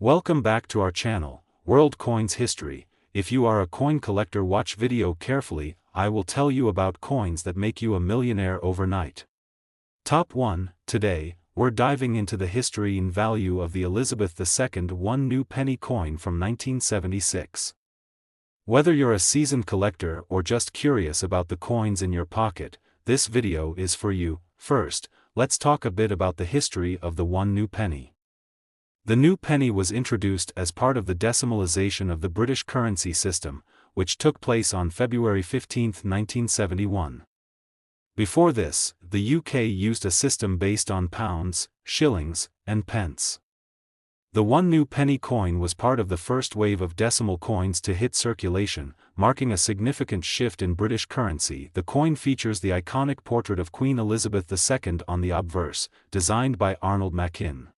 Welcome back to our channel, World Coins History. If you are a coin collector, watch video carefully. I will tell you about coins that make you a millionaire overnight. Top 1. Today, we're diving into the history and value of the Elizabeth II one new penny coin from 1976. Whether you're a seasoned collector or just curious about the coins in your pocket, this video is for you. First, let's talk a bit about the history of the one new penny. The new penny was introduced as part of the decimalization of the British currency system, which took place on February 15, 1971. Before this, the UK used a system based on pounds, shillings, and pence. The one new penny coin was part of the first wave of decimal coins to hit circulation, marking a significant shift in British currency. The coin features the iconic portrait of Queen Elizabeth II on the obverse, designed by Arnold Machin.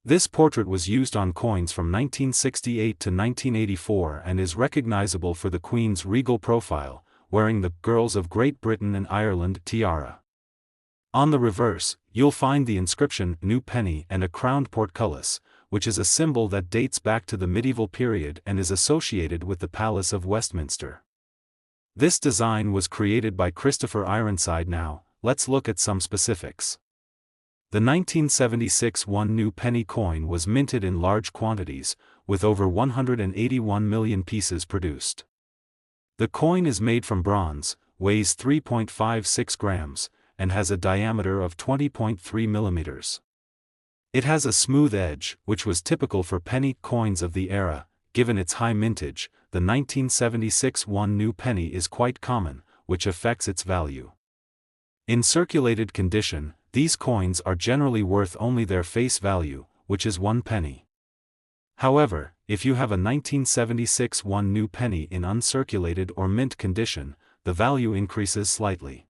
This portrait was used on coins from 1968 to 1984 and is recognizable for the Queen's regal profile, wearing the Girls of Great Britain and Ireland tiara. On the reverse, you'll find the inscription New Penny and a crowned portcullis, which is a symbol that dates back to the medieval period and is associated with the Palace of Westminster. This design was created by Christopher Ironside. Now, let's look at some specifics. The 1976 one new penny coin was minted in large quantities, with over 181 million pieces produced. The coin is made from bronze, weighs 3.56 grams, and has a diameter of 20.3 millimeters. It has a smooth edge, which was typical for penny coins of the era. Given its high mintage, the 1976 one new penny is quite common, which affects its value. In circulated condition, these coins are generally worth only their face value, which is 1 penny. However, if you have a 1976 one new penny in uncirculated or mint condition, the value increases slightly.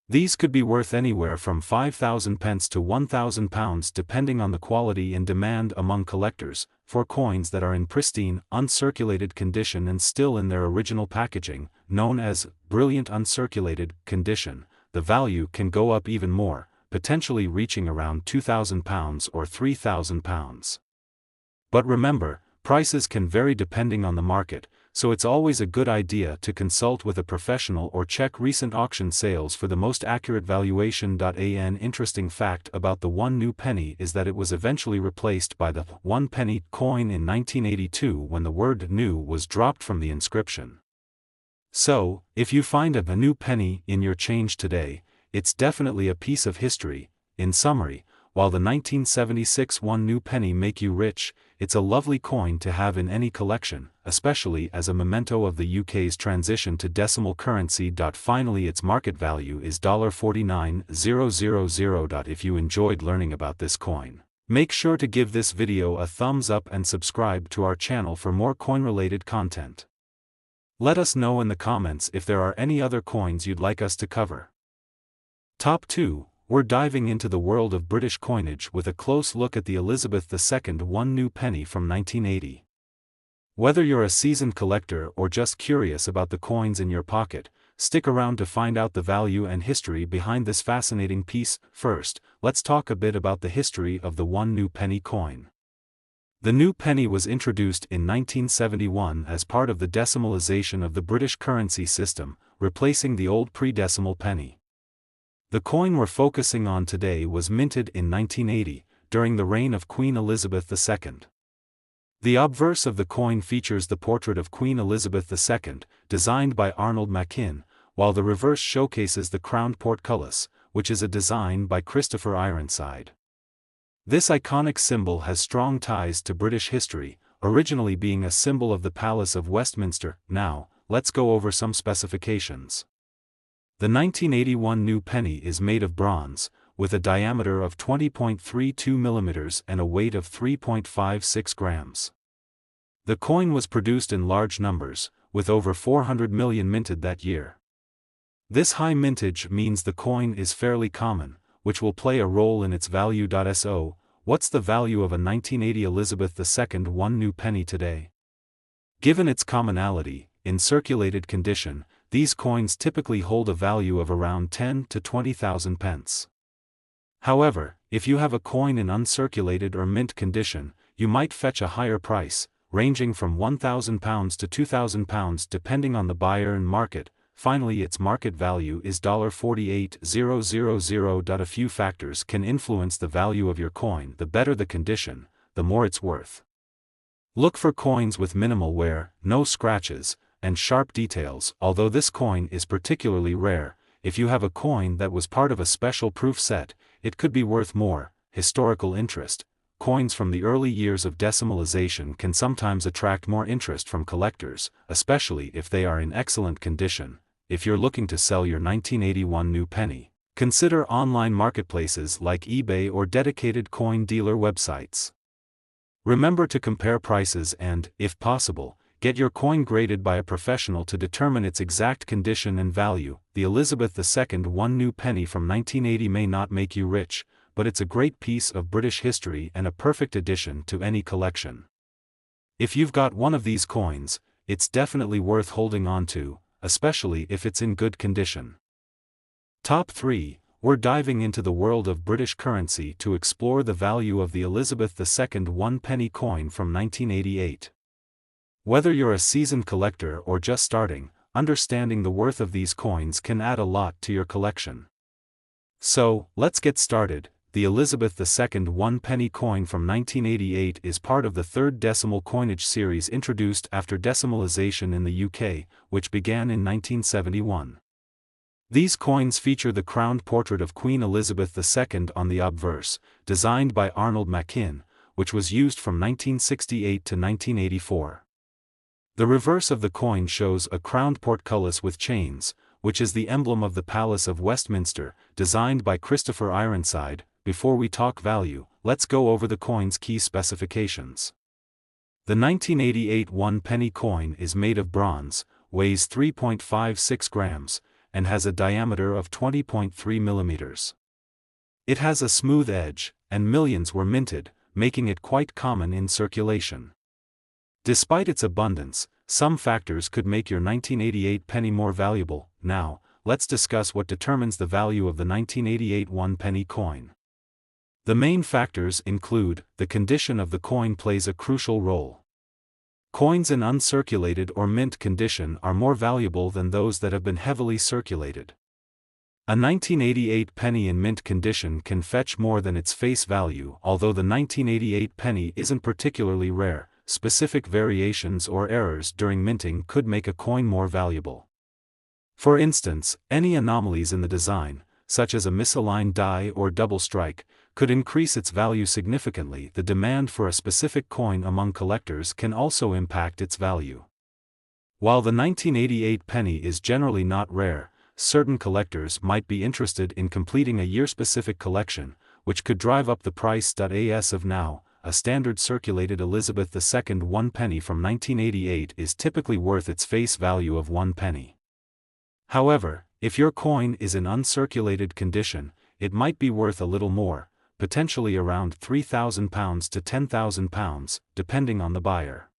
These could be worth anywhere from 5,000 pence to 1,000 pounds depending on the quality and demand among collectors. For coins that are in pristine, uncirculated condition and still in their original packaging, known as brilliant uncirculated condition, the value can go up even more, potentially reaching around 2,000 pounds or 3,000 pounds. But remember, prices can vary depending on the market, so it's always a good idea to consult with a professional or check recent auction sales for the most accurate valuation. An interesting fact about the one new penny is that it was eventually replaced by the 1 penny coin in 1982 when the word new was dropped from the inscription. So, if you find a new penny in your change today, it's definitely a piece of history. In summary, while the 1976 one new penny make you rich, it's a lovely coin to have in any collection, especially as a memento of the UK's transition to decimal currency. Finally, its market value is $49,000. If you enjoyed learning about this coin, make sure to give this video a thumbs up and subscribe to our channel for more coin-related content. Let us know in the comments if there are any other coins you'd like us to cover. Top 2. We're diving into the world of British coinage with a close look at the Elizabeth II one new penny from 1980. Whether you're a seasoned collector or just curious about the coins in your pocket, stick around to find out the value and history behind this fascinating piece. First, let's talk a bit about the history of the one new penny coin. The new penny was introduced in 1971 as part of the decimalization of the British currency system, replacing the old pre-decimal penny. The coin we're focusing on today was minted in 1980, during the reign of Queen Elizabeth II. The obverse of the coin features the portrait of Queen Elizabeth II, designed by Arnold Machin, while the reverse showcases the crowned portcullis, which is a design by Christopher Ironside. This iconic symbol has strong ties to British history, originally being a symbol of the Palace of Westminster. Now, let's go over some specifications. The 1981 new penny is made of bronze, with a diameter of 20.32 millimeters and a weight of 3.56 grams. The coin was produced in large numbers, with over 400 million minted that year. This high mintage means the coin is fairly common, which will play a role in its value. So, what's the value of a 1980 Elizabeth II one new penny today? Given its commonality, in circulated condition, these coins typically hold a value of around 10 to 20,000 pence. However, if you have a coin in uncirculated or mint condition, you might fetch a higher price, ranging from £1,000 to £2,000 depending on the buyer and market. Finally, its market value is $48,000. A few factors can influence the value of your coin. The better the condition, the more it's worth. Look for coins with minimal wear, no scratches, and sharp details. Although this coin is particularly rare, if you have a coin that was part of a special proof set, it could be worth more. Historical interest. Coins from the early years of decimalization can sometimes attract more interest from collectors, especially if they are in excellent condition. If you're looking to sell your 1981 new penny, consider online marketplaces like eBay or dedicated coin dealer websites. Remember to compare prices and, if possible, get your coin graded by a professional to determine its exact condition and value. The Elizabeth II one new penny from 1980 may not make you rich, but it's a great piece of British history and a perfect addition to any collection. If you've got one of these coins, it's definitely worth holding on to, especially if it's in good condition. Top 3. We're diving into the world of British currency to explore the value of the Elizabeth II one penny coin from 1988. Whether you're a seasoned collector or just starting, understanding the worth of these coins can add a lot to your collection. So, let's get started. The Elizabeth II one penny coin from 1988 is part of the third decimal coinage series introduced after decimalization in the UK, which began in 1971. These coins feature the crowned portrait of Queen Elizabeth II on the obverse, designed by Arnold Machin, which was used from 1968 to 1984. The reverse of the coin shows a crowned portcullis with chains, which is the emblem of the Palace of Westminster, designed by Christopher Ironside. Before we talk value, let's go over the coin's key specifications. The 1988 one penny coin is made of bronze, weighs 3.56 grams, and has a diameter of 20.3 millimeters. It has a smooth edge, and millions were minted, making it quite common in circulation. Despite its abundance, some factors could make your 1988 penny more valuable. Now, let's discuss what determines the value of the 1988 one penny coin. The main factors include, the condition of the coin plays a crucial role. Coins in uncirculated or mint condition are more valuable than those that have been heavily circulated. A 1988 penny in mint condition can fetch more than its face value. Although the 1988 penny isn't particularly rare, specific variations or errors during minting could make a coin more valuable. For instance, any anomalies in the design, such as a misaligned die or double strike, could increase its value significantly. The demand for a specific coin among collectors can also impact its value. While the 1988 penny is generally not rare, certain collectors might be interested in completing a year-specific collection, which could drive up the price. As of now, a standard circulated Elizabeth II one penny from 1988 is typically worth its face value of 1 penny. However, if your coin is in uncirculated condition, it might be worth a little more, potentially around £3,000 to £10,000, depending on the buyer.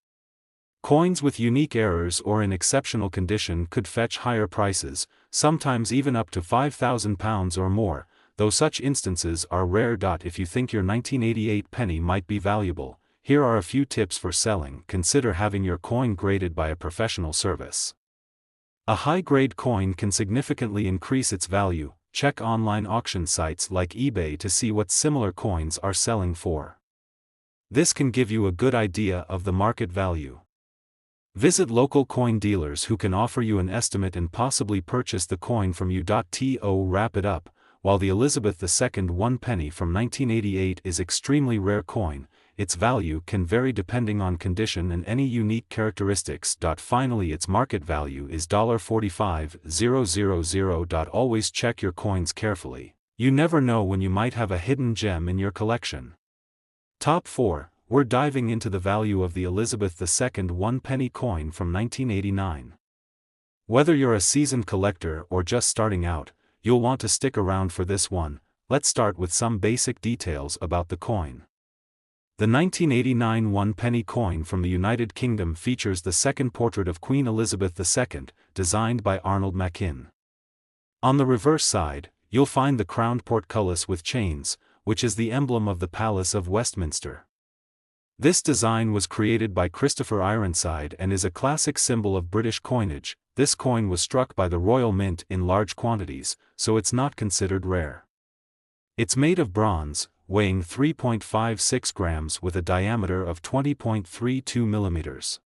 Coins with unique errors or in exceptional condition could fetch higher prices, sometimes even up to £5,000 or more, though such instances are rare. If you think your 1988 penny might be valuable, here are a few tips for selling. Consider having your coin graded by a professional service. A high-grade coin can significantly increase its value. Check online auction sites like eBay to see what similar coins are selling for. This can give you a good idea of the market value. Visit local coin dealers who can offer you an estimate and possibly purchase the coin from you. To wrap it up, while the Elizabeth II one penny from 1988 is extremely rare coin, its value can vary depending on condition and any unique characteristics. Finally, its market value is $45,000. Always check your coins carefully. You never know when you might have a hidden gem in your collection. Top 4. We're diving into the value of the Elizabeth II one penny coin from 1989. Whether you're a seasoned collector or just starting out, you'll want to stick around for this one. Let's start with some basic details about the coin. The 1989 one penny coin from the United Kingdom features the second portrait of Queen Elizabeth II, designed by Arnold Machin. On the reverse side, you'll find the crowned portcullis with chains, which is the emblem of the Palace of Westminster. This design was created by Christopher Ironside and is a classic symbol of British coinage. This coin was struck by the Royal Mint in large quantities, so it's not considered rare. It's made of bronze, weighing 3.56 grams with a diameter of 20.32 millimeters.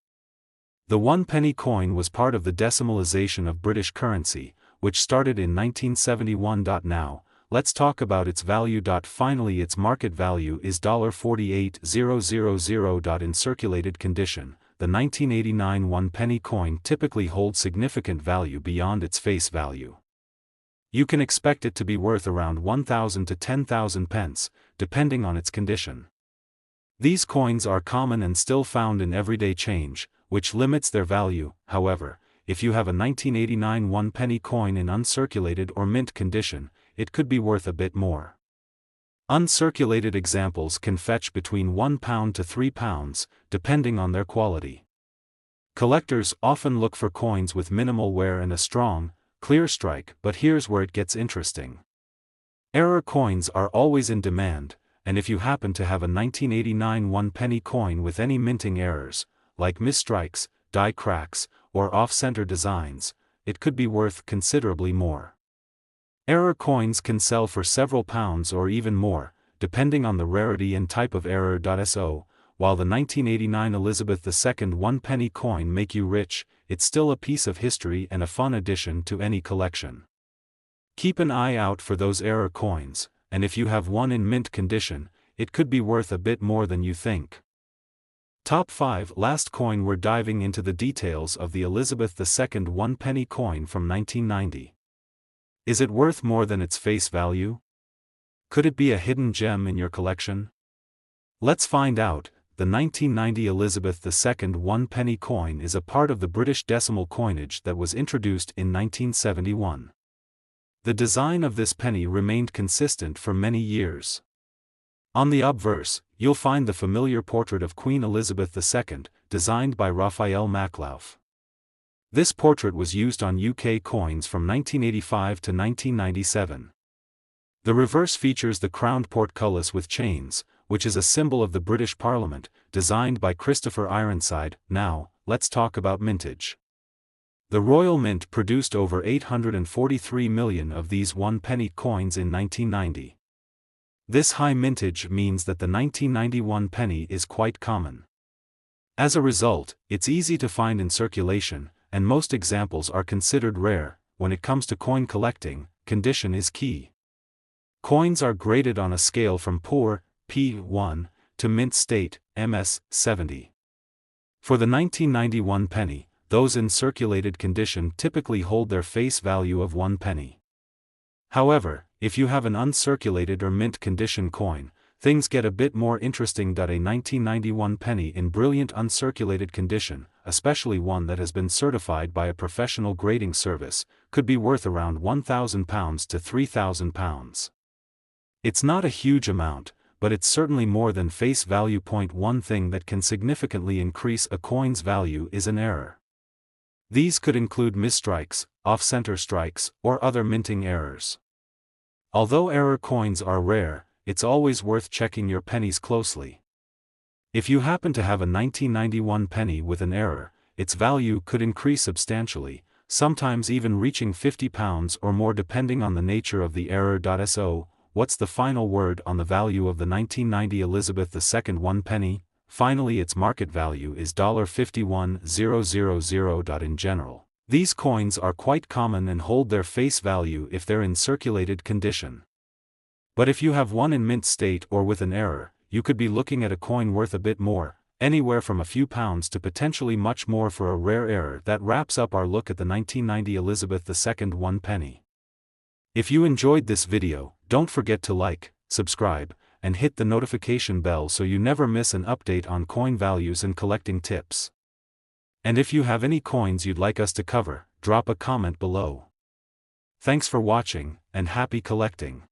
The 1-penny coin was part of the decimalization of British currency, which started in 1971. Now, let's talk about its value. Finally, its market value is $48,000. In circulated condition, the 1989 1-penny coin typically holds significant value beyond its face value. You can expect it to be worth around 1,000 to 10,000 pence, depending on its condition. These coins are common and still found in everyday change, which limits their value. However, if you have a 1989 1-penny coin in uncirculated or mint condition, it could be worth a bit more. Uncirculated examples can fetch between £1 to £3, depending on their quality. Collectors often look for coins with minimal wear and a strong, clear strike, but here's where it gets interesting. Error coins are always in demand, and if you happen to have a 1989 1-penny coin with any minting errors, like misstrikes, die cracks, or off-center designs, it could be worth considerably more. Error coins can sell for several pounds or even more, depending on the rarity and type of error. So, while the 1989 Elizabeth II 1-penny coin make you rich, it's still a piece of history and a fun addition to any collection. Keep an eye out for those error coins, and if you have one in mint condition, it could be worth a bit more than you think. Top 5 Last coin. We're diving into the details of the Elizabeth II 1-penny coin from 1990. Is it worth more than its face value? Could it be a hidden gem in your collection? Let's find out. The 1990 Elizabeth II 1-penny coin is a part of the British decimal coinage that was introduced in 1971. The design of this penny remained consistent for many years. On the obverse, you'll find the familiar portrait of Queen Elizabeth II, designed by Raphael Maklauf. This portrait was used on UK coins from 1985 to 1997. The reverse features the crowned portcullis with chains, which is a symbol of the British Parliament, designed by Christopher Ironside. Now, let's talk about mintage. The Royal Mint produced over 843 million of these 1-penny coins in 1990. This high mintage means that the 1991 penny is quite common. As a result, it's easy to find in circulation, and most examples are considered rare. When it comes to coin collecting, condition is key. Coins are graded on a scale from poor, P1, to mint state, MS, 70. For the 1991 penny, those in circulated condition typically hold their face value of 1 penny. However, if you have an uncirculated or mint condition coin, things get a bit more interesting. A 1991 penny in brilliant uncirculated condition, especially one that has been certified by a professional grading service, could be worth around £1,000 to £3,000. It's not a huge amount, but it's certainly more than face value. One thing that can significantly increase a coin's value is an error. These could include misstrikes, off-center strikes, or other minting errors. Although error coins are rare, it's always worth checking your pennies closely. If you happen to have a 1991 penny with an error, its value could increase substantially, sometimes even reaching £50 or more depending on the nature of the error. So, what's the final word on the value of the 1990 Elizabeth II 1-penny? Finally, its market value is $51,000. In general, these coins are quite common and hold their face value if they're in circulated condition. But if you have one in mint state or with an error, you could be looking at a coin worth a bit more, anywhere from a few pounds to potentially much more for a rare error. That wraps up our look at the 1990 Elizabeth II 1-penny. If you enjoyed this video, don't forget to like, subscribe, and hit the notification bell so you never miss an update on coin values and collecting tips. And if you have any coins you'd like us to cover, drop a comment below. Thanks for watching, and happy collecting.